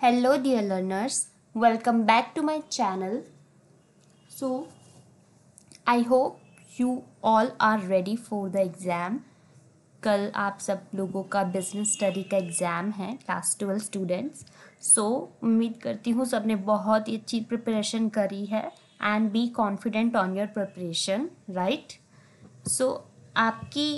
Hello dear learners, welcome back to my channel. So I hope you all are ready for the exam. कल आप सब लोगों का business study का exam है, क्लास 12 स्टूडेंट्स. सो उम्मीद करती हूँ सबने बहुत ही अच्छी प्रिपरेशन करी है and be confident on your preparation, right. So आपकी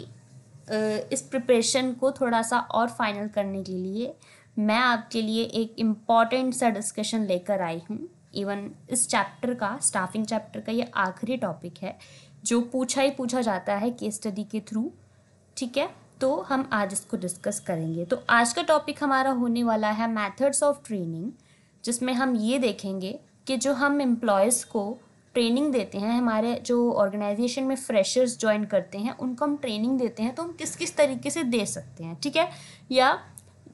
इस प्रिपरेशन को थोड़ा सा और फाइनल करने के लिए मैं आपके लिए एक इम्पॉर्टेंट सा डिस्कशन लेकर आई हूँ. इवन इस चैप्टर का, स्टाफिंग चैप्टर का, ये आखिरी टॉपिक है जो पूछा जाता है केस स्टडी के थ्रू. ठीक है, तो हम आज इसको डिस्कस करेंगे. तो आज का टॉपिक हमारा होने वाला है मेथड्स ऑफ ट्रेनिंग, जिसमें हम ये देखेंगे कि जो हम एम्प्लॉयज़ को ट्रेनिंग देते हैं, हमारे जो ऑर्गेनाइजेशन में फ्रेशर्स ज्वाइन करते हैं उनको हम ट्रेनिंग देते हैं, तो हम किस किस तरीके से दे सकते हैं. ठीक है, या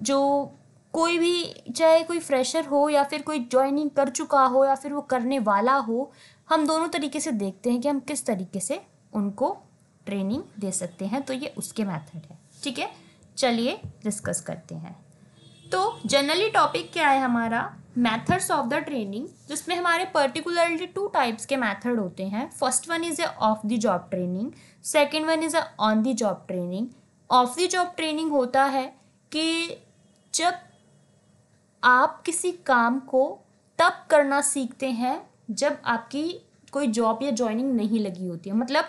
जो कोई भी, चाहे कोई फ्रेशर हो या फिर कोई ज्वाइनिंग कर चुका हो या फिर वो करने वाला हो, हम दोनों तरीके से देखते हैं कि हम किस तरीके से उनको ट्रेनिंग दे सकते हैं. तो ये उसके मेथड है. ठीक है, चलिए डिस्कस करते हैं. तो जनरली टॉपिक क्या है हमारा, मेथड्स ऑफ द ट्रेनिंग, जिसमें हमारे पर्टिकुलरली 2 टाइप्स के मेथड होते हैं. First one is a of the job training, second one is a on the job training. Of the job training होता है कि जब आप किसी काम को तब करना सीखते हैं जब आपकी कोई जॉब या ज्वाइनिंग नहीं लगी होती है. मतलब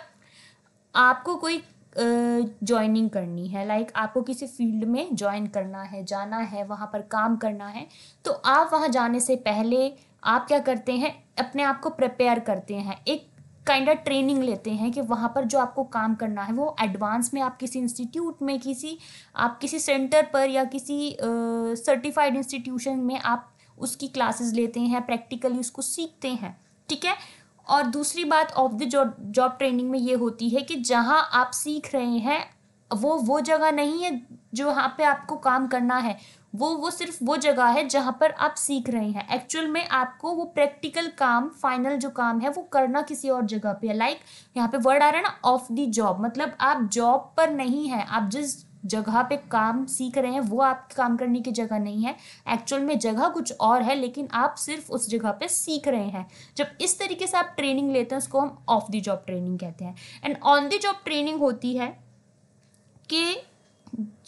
आपको कोई ज्वाइनिंग करनी है, लाइक आपको किसी फील्ड में ज्वाइन करना है, जाना है, वहाँ पर काम करना है, तो आप वहाँ जाने से पहले आप क्या करते हैं, अपने आप को प्रिपेयर करते हैं, एक काइंड ऑफ ट्रेनिंग लेते हैं कि वहाँ पर जो आपको काम करना है वो एडवांस में आप किसी इंस्टीट्यूट में, आप किसी सेंटर पर या किसी सर्टिफाइड इंस्टीट्यूशन में आप उसकी क्लासेस लेते हैं, प्रैक्टिकली उसको सीखते हैं. ठीक है. और दूसरी बात ऑफ द जॉब ट्रेनिंग में ये होती है कि जहाँ आप सीख रहे हैं वो जगह नहीं है जो वहाँ पे आपको काम करना है, वो सिर्फ वो जगह है जहाँ पर आप सीख रहे हैं. एक्चुअल में आपको वो प्रैक्टिकल काम, फाइनल जो काम है वो करना किसी और जगह पे है. लाइक यहाँ पे वर्ड आ रहा है ना, ऑफ द जॉब, मतलब आप जॉब पर नहीं है, आप जिस जगह पे काम सीख रहे हैं वो आपके काम करने की जगह नहीं है. एक्चुअल में जगह कुछ और है, लेकिन आप सिर्फ उस जगह पे सीख रहे हैं. जब इस तरीके से आप ट्रेनिंग लेते हैं उसको हम ऑफ द जॉब ट्रेनिंग कहते हैं. And on the job training होती है कि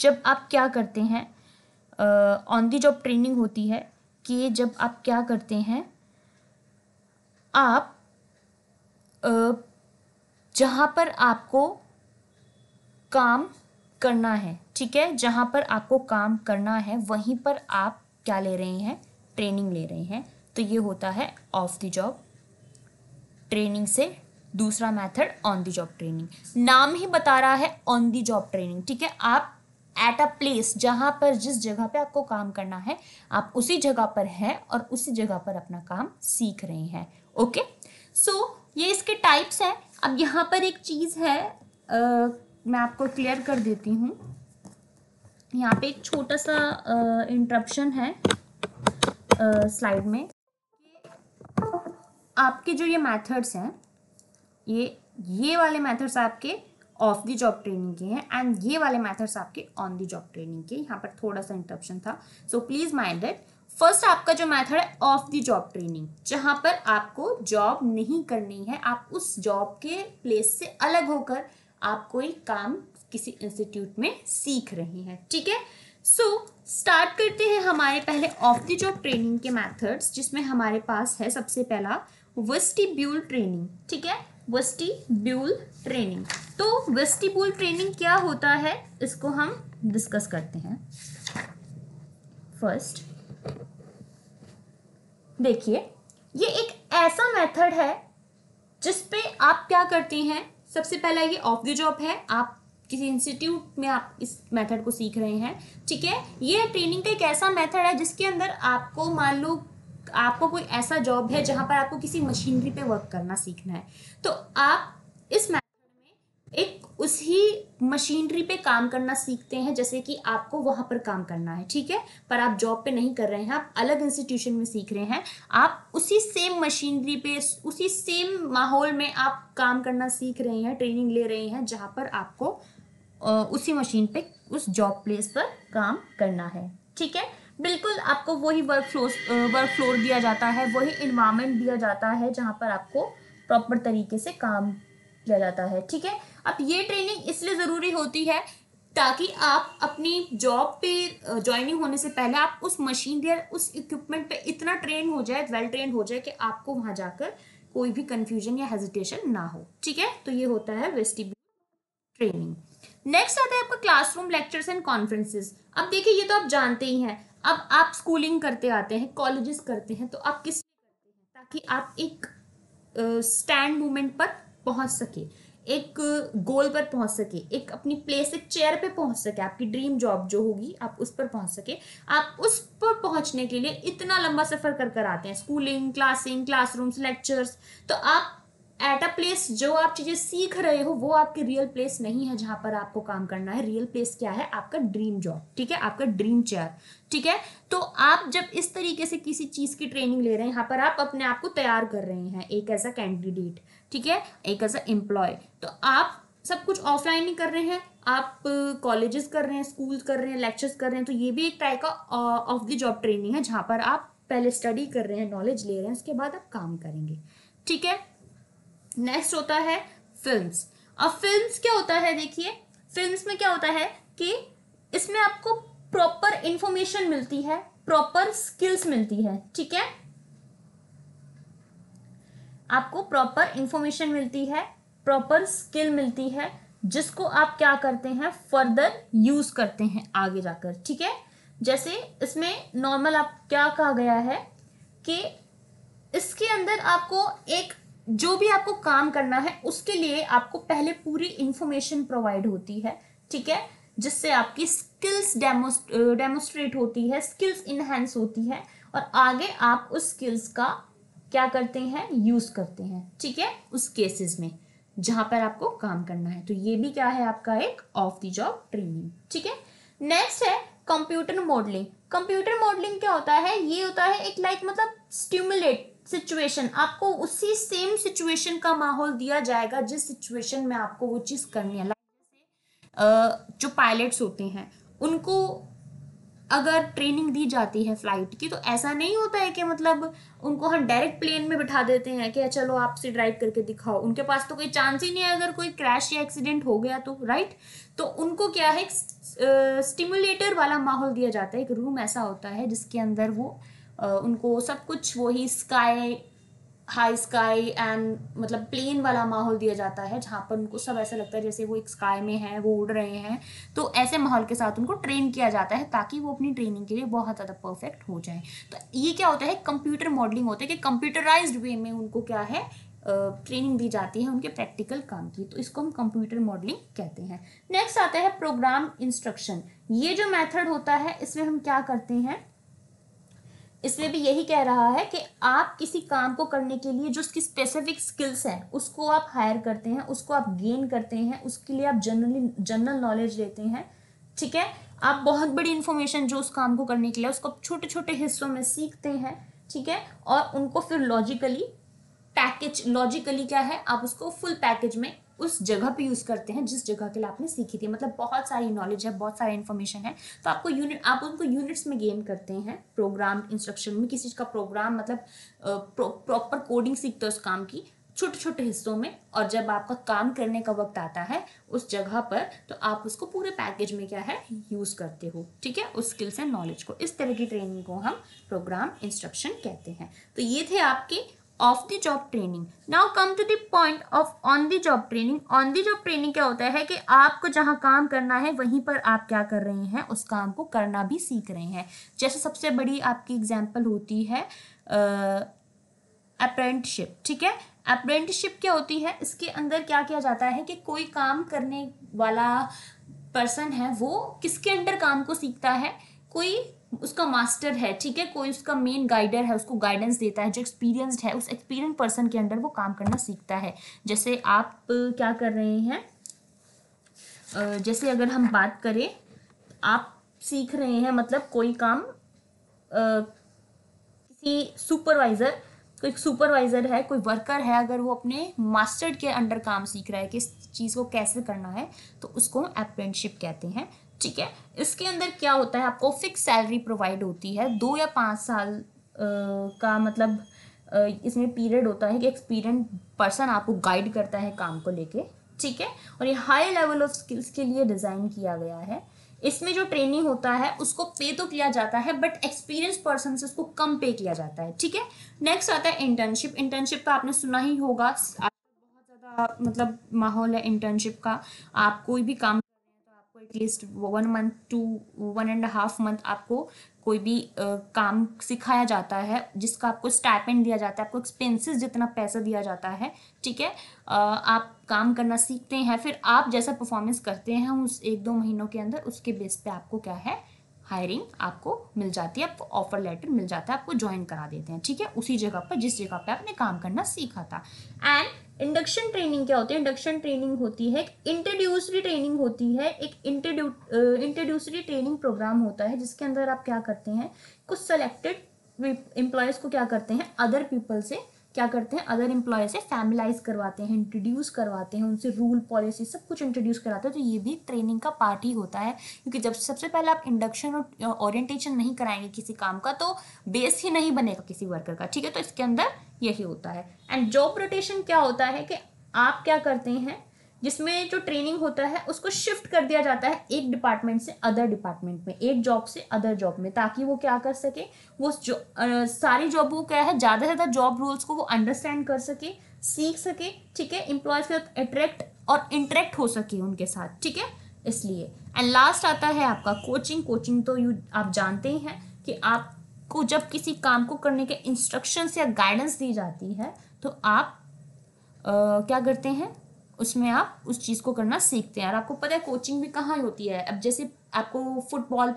जब आप क्या करते हैं, ऑन द जॉब ट्रेनिंग होती है कि जब आप क्या करते हैं, आप जहाँ पर आपको काम करना है, ठीक है, जहाँ पर आपको काम करना है वहीं पर आप क्या ले रहे हैं, ट्रेनिंग ले रहे हैं. तो ये होता है ऑफ द जॉब ट्रेनिंग से दूसरा method on the job training. नाम ही बता रहा है ऑन द जॉब ट्रेनिंग. ठीक है, आप एट अ प्लेस, जहाँ पर जिस जगह पे आपको काम करना है आप उसी जगह पर हैं और उसी जगह पर अपना काम सीख रहे हैं. ओके, सो ये इसके टाइप्स हैं. अब यहाँ पर एक चीज़ है, मैं आपको क्लियर कर देती हूँ. यहाँ पे एक छोटा सा इंटरप्शन है स्लाइड में. आपके जो ये मेथड्स हैं, ये वाले मेथड्स आपके ऑफ द जॉब ट्रेनिंग के हैं एंड ये वाले मेथड्स आपके ऑन द जॉब ट्रेनिंग के. यहाँ पर थोड़ा सा इंटरप्शन था, so please mind it. First आपका जो मेथड है ऑफ द जॉब ट्रेनिंग, जहाँ पर आपको जॉब नहीं करनी है, आप उस जॉब के प्लेस से अलग होकर आप कोई काम किसी इंस्टीट्यूट में सीख रहे हैं. ठीक है, सो स्टार्ट करते हैं हमारे पहले ऑफ द जॉब ट्रेनिंग के मेथड्स, जिसमें हमारे पास है सबसे पहला वेस्टिब्यूल ट्रेनिंग. ठीक है, वेस्टिब्यूल ट्रेनिंग. तो वेस्टिब्यूल ट्रेनिंग क्या होता है इसको हम डिस्कस करते हैं. फर्स्ट देखिए, ये एक ऐसा मेथड है जिसपे आप क्या करते हैं, सबसे पहला ये ऑफ द जॉब है, आप किसी इंस्टीट्यूट में आप इस मेथड को सीख रहे हैं. ठीक है, ये ट्रेनिंग का एक ऐसा मेथड है जिसके अंदर आपको, मान लो आपको कोई ऐसा जॉब है जहां पर आपको किसी मशीनरी पे वर्क करना सीखना है, तो आप इस मेथड में एक उसी मशीनरी पे काम करना सीखते हैं, जैसे कि आपको वहां पर काम करना है. ठीक है, पर आप जॉब पे नहीं कर रहे हैं, आप अलग इंस्टीट्यूशन में सीख रहे हैं, आप उसी सेम मशीनरी पे, उसी सेम माहौल में आप काम करना सीख रहे हैं, ट्रेनिंग ले रहे हैं, जहां पर आपको उसी मशीन पे, उस जॉब प्लेस पर काम करना है. ठीक है, बिल्कुल आपको वही वर्क फ्लोर दिया जाता है, वही इन्वायरमेंट दिया जाता है जहाँ पर आपको प्रॉपर तरीके से काम किया जाता है, ठीक है। अब ये ट्रेनिंग इसलिए ज़रूरी होती है ताकि आप अपनी जॉब पे ज्वाइनिंग होने से पहले आप उस मशीन या उस इक्विपमेंट पे इतना ट्रेन हो जाए, वेल ट्रेन हो जाए कि आपको वहाँ जाकर कोई भी कंफ्यूजन या हेजिटेशन ना हो, ठीक है। तो ये होता है वेस्टिब्यूल ट्रेनिंग। नेक्स्ट आता है आपका क्लासरूम लेक्चर्स एंड कॉन्फ्रेंसेस। अब देखिए ये तो आप जानते ही हैं, अब आप स्कूलिंग करते आते हैं, कॉलेजेस करते हैं, तो आप किस ताकि आप एक स्टैंड मूवमेंट पर पहुंच सके, एक गोल पर पहुंच सके, एक अपनी प्लेस, एक चेयर पे पहुंच सके, आपकी ड्रीम जॉब जो होगी आप उस पर पहुंच सके। आप उस पर पहुंचने के लिए इतना लंबा सफर कर कर आते हैं, स्कूलिंग, क्लासरूम्स, लेक्चर्स। तो आप एट अ प्लेस जो आप चीजें सीख रहे हो वो आपकी रियल प्लेस नहीं है जहां पर आपको काम करना है। रियल प्लेस क्या है? आपका ड्रीम जॉब, ठीक है, आपका ड्रीम चेयर, ठीक है। तो आप जब इस तरीके से किसी चीज की ट्रेनिंग ले रहे हैं, यहाँ पर आप अपने आप को तैयार कर रहे हैं एक ऐसा कैंडिडेट, ठीक है, एक ऐसा एम्प्लॉय। तो आप सब कुछ ऑफलाइन ही कर रहे हैं, आप कॉलेजेस कर रहे हैं, स्कूल कर रहे हैं, लेक्चर्स कर रहे हैं, तो ये भी एक टाइप का ऑफ द जॉब ट्रेनिंग है जहां पर आप पहले स्टडी कर रहे हैं, नॉलेज ले रहे हैं, उसके बाद आप काम करेंगे, ठीक है। नेक्स्ट होता है फिल्म्स। अब फिल्म्स क्या होता है? देखिए फिल्म्स में क्या होता है कि इसमें आपको प्रॉपर इंफॉर्मेशन मिलती है, प्रॉपर स्किल्स मिलती है, ठीक है। आपको प्रॉपर इंफॉर्मेशन मिलती है, प्रॉपर स्किल मिलती है, जिसको आप क्या करते हैं, फर्दर यूज करते हैं आगे जाकर, ठीक है। जैसे इसमें नॉर्मल आप क्या कहा गया है कि इसके अंदर आपको एक जो भी आपको काम करना है उसके लिए आपको पहले पूरी इंफॉर्मेशन प्रोवाइड होती है, ठीक है, जिससे आपकी स्किल्स डेमोस्ट्रेट होती है, स्किल्स इनहेंस होती है, और आगे आप उस स्किल्स का क्या करते हैं, यूज करते हैं, ठीक है, उस केसेस में जहां पर आपको काम करना है। तो ये भी क्या है, आपका एक ऑफ द जॉब ट्रेनिंग, ठीक है। नेक्स्ट है कंप्यूटर मॉडलिंग। कंप्यूटर मॉडलिंग क्या होता है? ये होता है एक मतलब स्टिमुलेट सिचुएशन, आपको उसी सेम सिचुएशन का माहौल दिया जाएगा जिस सिचुएशन में आपको वो चीज करनी है। जो पायलट्स होते हैं उनको अगर ट्रेनिंग दी जाती है फ्लाइट की, तो ऐसा नहीं होता है कि मतलब उनको हम डायरेक्ट प्लेन में बिठा देते हैं कि चलो आपसे ड्राइव करके दिखाओ। उनके पास तो कोई चांस ही नहीं है अगर कोई क्रैश या एक्सीडेंट हो गया तो, राइट। तो उनको क्या है, स्टिमुलेटर वाला माहौल दिया जाता है, एक रूम ऐसा होता है जिसके अंदर वो उनको सब कुछ वही हाई स्काई एंड मतलब प्लेन वाला माहौल दिया जाता है, जहाँ पर उनको सब ऐसा लगता है जैसे वो एक स्काई में है, वो उड़ रहे हैं। तो ऐसे माहौल के साथ उनको ट्रेन किया जाता है ताकि वो अपनी ट्रेनिंग के लिए बहुत ज़्यादा परफेक्ट हो जाए। तो ये क्या होता है, कंप्यूटर मॉडलिंग होता है कि कंप्यूटराइज्ड वे में उनको क्या है, ट्रेनिंग दी जाती है उनके प्रैक्टिकल काम की। तो इसको हम कंप्यूटर मॉडलिंग कहते हैं। नेक्स्ट आता है प्रोग्राम इंस्ट्रक्शन। ये जो मेथड होता है इसमें हम क्या करते हैं, इसमें भी यही कह रहा है कि आप किसी काम को करने के लिए जो उसकी स्पेसिफिक स्किल्स हैं उसको आप हायर करते हैं, उसको आप गेन करते हैं, उसके लिए आप जनरल नॉलेज लेते हैं, ठीक है। आप बहुत बड़ी इंफॉर्मेशन जो उस काम को करने के लिए उसको छोटे छोटे हिस्सों में सीखते हैं, ठीक है, और उनको फिर लॉजिकली क्या है, आप उसको फुल पैकेज में उस जगह पे यूज करते हैं जिस जगह के लिए आपने सीखी थी। मतलब बहुत सारी नॉलेज है, बहुत सारी इन्फॉर्मेशन है, तो आप उनको यूनिट्स में गेन करते हैं। प्रोग्राम इंस्ट्रक्शन में किसी चीज का प्रोग्राम मतलब प्रॉपर कोडिंग सीखते हो उस काम की छोटे छोटे हिस्सों में, और जब आपका काम करने का वक्त आता है उस जगह पर तो आप उसको पूरे पैकेज में क्या है, यूज करते हो, ठीक है, उस स्किल्स एंड नॉलेज को। इस तरह की ट्रेनिंग को हम प्रोग्राम इंस्ट्रक्शन कहते हैं। तो ये थे आपके off the job training. Now come to the point of on the job training. On the job training क्या होता है कि आपको जहां काम करना है वहीं पर आप क्या कर रहे हैं, उस काम को करना भी सीख रहे हैं। जैसे सबसे बड़ी आपकी एग्जांपल होती है अप्रेंटिसशिप, ठीक है। अप्रेंटिसशिप क्या होती है, इसके अंदर क्या किया जाता है कि कोई काम करने वाला पर्सन है वो किसके अंडर काम को सीखता है, कोई उसका मास्टर है, ठीक है, कोई उसका मेन गाइडर है, उसको गाइडेंस देता है, जो एक्सपीरियंस्ड है उस एक्सपीरियंस पर्सन के अंडर वो काम करना सीखता है। जैसे आप क्या कर रहे हैं, जैसे अगर हम बात करें, आप सीख रहे हैं मतलब कोई काम किसी कोई सुपरवाइजर है, कोई वर्कर है, अगर वो अपने मास्टर के अंडर काम सीख रहा है कि इस चीज़ को कैसे करना है, तो उसको अप्रेंटिसशिप कहते हैं। ठीक है। इसके अंदर क्या होता है, आपको फिक्स सैलरी प्रोवाइड होती है, 2 या 5 साल का मतलब इसमें पीरियड होता है कि एक्सपीरियंस पर्सन आपको गाइड करता है काम को लेके, ठीक है। और ये हाई लेवल ऑफ स्किल्स के लिए डिज़ाइन किया गया है। इसमें जो ट्रेनिंग होता है उसको पे तो किया जाता है, बट एक्सपीरियंस पर्सन से उसको कम पे किया जाता है, ठीक है। नेक्स्ट आता है इंटर्नशिप। इंटर्नशिप तो आपने सुना ही होगा, बहुत ज़्यादा मतलब माहौल है इंटर्नशिप का। आप कोई भी काम आपको एटलीस्ट 1 मंथ टू 1.5 मंथ आपको कोई भी काम सिखाया जाता है, जिसका आपको स्टाइपेंड दिया जाता है, आपको एक्सपेंसेस जितना पैसा दिया जाता है, ठीक है। आप काम करना सीखते हैं, फिर आप जैसा परफॉर्मेंस करते हैं उस 1-2 महीनों के अंदर, उसके बेस पे आपको क्या है, हायरिंग आपको मिल जाती है, आपको ऑफर लेटर मिल जाता है, आपको ज्वाइन करा देते हैं, ठीक है, उसी जगह पर जिस जगह पे आपने काम करना सीखा था। एंड इंडक्शन ट्रेनिंग क्या होती है? इंडक्शन ट्रेनिंग होती है इंट्रोड्यूसरी ट्रेनिंग होती है, एक इंट्रोड्यूसरी ट्रेनिंग प्रोग्राम होता है जिसके अंदर आप क्या करते हैं, कुछ सेलेक्टेड एम्प्लॉयज़ को क्या करते हैं, अदर पीपल से क्या करते हैं, अदर एम्प्लॉय से फैमिलाइज करवाते हैं, इंट्रोड्यूस करवाते हैं, उनसे रूल पॉलिसी सब कुछ इंट्रोड्यूस कराते हैं। तो ये भी ट्रेनिंग का पार्ट ही होता है, क्योंकि जब सबसे पहले आप इंडक्शन और ओरिएंटेशन नहीं कराएंगे किसी काम का तो बेस ही नहीं बनेगा किसी वर्कर का, ठीक है। तो इसके अंदर यही होता है। एंड जॉब रोटेशन क्या होता है कि आप क्या करते हैं, जिसमें जो ट्रेनिंग होता है उसको शिफ्ट कर दिया जाता है एक डिपार्टमेंट से अदर डिपार्टमेंट में, एक जॉब से अदर जॉब में, ताकि वो क्या कर सके, वो सारी जॉब को क्या है, ज़्यादा से ज़्यादा जॉब रूल्स को वो अंडरस्टैंड कर सके, सीख सके, ठीक है, एम्प्लॉयज़ के साथ अट्रैक्ट और इंटरेक्ट हो सके उनके साथ, ठीक है, इसलिए। एंड लास्ट आता है आपका कोचिंग। कोचिंग तो आप जानते ही हैं कि आपको जब किसी काम को करने के इंस्ट्रक्शंस या गाइडेंस दी जाती है तो आप क्या करते हैं, उसमें आप उस चीज़ को करना सीखते हैं। और आपको पता है कोचिंग भी कहाँ होती है, अब जैसे आपको फुटबॉल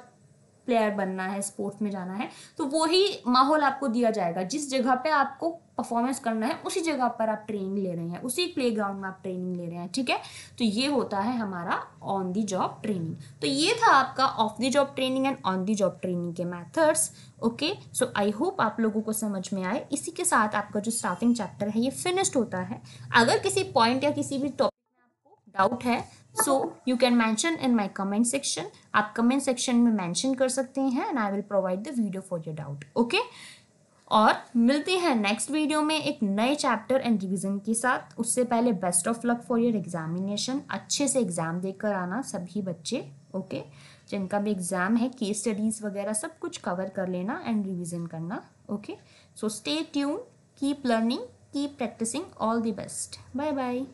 प्लेयर बनना है, स्पोर्ट्स में जाना है, तो वही माहौल आपको दिया जाएगा, जिस जगह पे आपको परफॉर्मेंस करना है उसी जगह पर आप ट्रेनिंग ले रहे हैं, उसी प्लेग्राउंड में आप ट्रेनिंग ले रहे हैं, ठीक है। तो ये होता है हमारा ऑन दी जॉब ट्रेनिंग। तो ये था आपका off the job training and on the job training के methods. Okay, so I hope आप लोगों को समझ में आए। इसी के साथ आपका जो स्टार्टिंग चैप्टर है ये फिनिश्ड होता है। अगर किसी पॉइंट या किसी भी टॉपिक में आपको डाउट है, so you can mention in my comment section. आप कमेंट सेक्शन में मैंशन कर सकते हैं and I will provide the video for your doubt. Okay, और मिलते हैं नेक्स्ट वीडियो में एक नए चैप्टर एंड रिवीजन के साथ। उससे पहले best of luck for your examination. अच्छे से एग्जाम देकर आना सभी बच्चे, ओके, जिनका भी एग्जाम है, केस स्टडीज वगैरह सब कुछ कवर कर लेना एंड रिवीजन करना। Okay, so stay tune, keep learning, keep practising, all the best, bye bye.